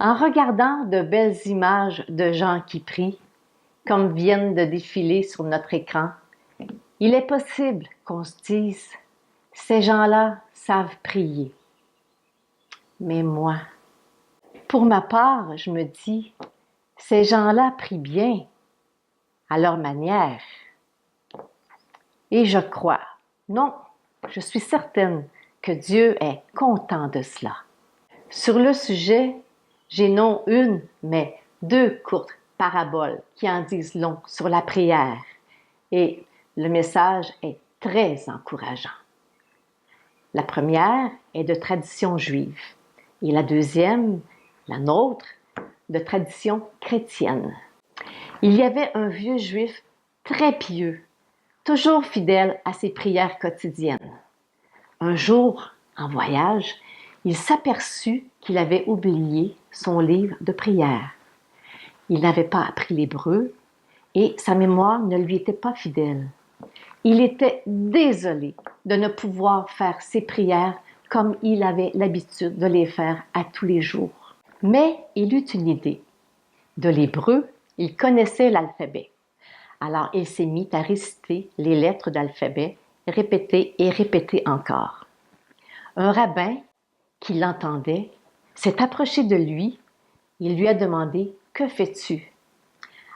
En regardant de belles images de gens qui prient, comme viennent de défiler sur notre écran, il est possible qu'on se dise, ces gens-là savent prier. Mais moi, pour ma part, je me dis, ces gens-là prient bien, à leur manière. Et je crois, non, je suis certaine que Dieu est content de cela. Sur le sujet, j'ai non une, mais deux courtes paraboles qui en disent long sur la prière. Et le message est très encourageant. La première est de tradition juive et la deuxième, la nôtre, de tradition chrétienne. Il y avait un vieux juif très pieux, toujours fidèle à ses prières quotidiennes. Un jour, en voyage, il s'aperçut qu'il avait oublié son livre de prière. Il n'avait pas appris l'hébreu et sa mémoire ne lui était pas fidèle. Il était désolé de ne pouvoir faire ses prières comme il avait l'habitude de les faire à tous les jours. Mais il eut une idée. De l'hébreu, il connaissait l'alphabet. Alors il s'est mis à réciter les lettres d'alphabet, répéter et répéter encore. Un rabbin qui l'entendait s'est approché de lui. Il lui a demandé « Que fais-tu »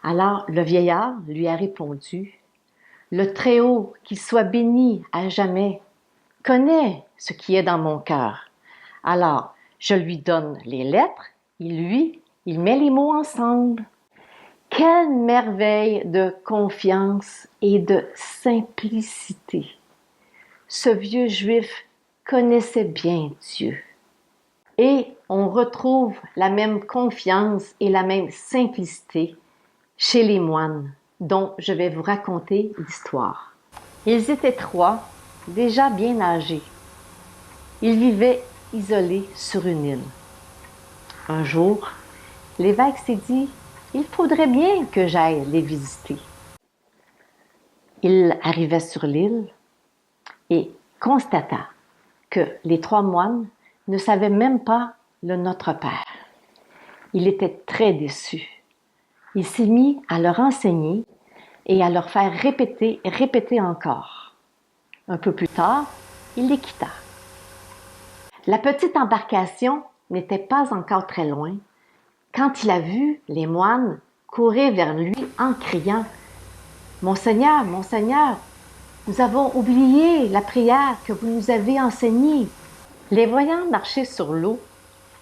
Alors le vieillard lui a répondu « Le Très-Haut, qu'il soit béni à jamais, connaît ce qui est dans mon cœur. Alors je lui donne les lettres, il met les mots ensemble. » Quelle merveille de confiance et de simplicité! Ce vieux juif connaissait bien Dieu. Et on retrouve la même confiance et la même simplicité chez les moines, dont je vais vous raconter l'histoire. Ils étaient trois, déjà bien âgés. Ils vivaient isolés sur une île. Un jour, l'évêque s'est dit « Il faudrait bien que j'aille les visiter. » Il arriva sur l'île et constata que les trois moines ne savaient même pas le Notre Père. Il était très déçu. Il s'est mis à leur enseigner et à leur faire répéter et répéter encore. Un peu plus tard, il les quitta. La petite embarcation n'était pas encore très loin quand il a vu les moines courir vers lui en criant « Mon Seigneur, nous avons oublié la prière que vous nous avez enseignée. » Les voyant marcher sur l'eau,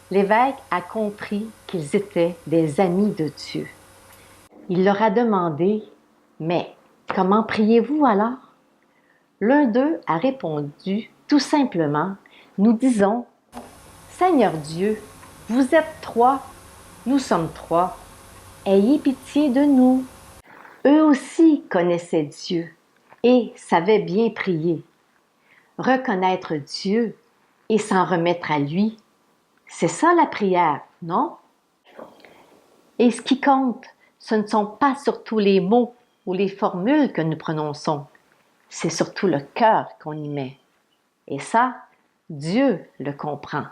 l'évêque a compris qu'ils étaient des amis de Dieu. Il leur a demandé « Mais comment priez-vous alors ?» L'un d'eux a répondu tout simplement « Nous disons « Seigneur Dieu, vous êtes trois, nous sommes trois, ayez pitié de nous. » Eux aussi connaissaient Dieu et savaient bien prier. Reconnaître Dieu et s'en remettre à lui, c'est ça la prière, non? Et ce qui compte, ce ne sont pas surtout les mots ou les formules que nous prononçons, c'est surtout le cœur qu'on y met. Et ça, Dieu le comprend.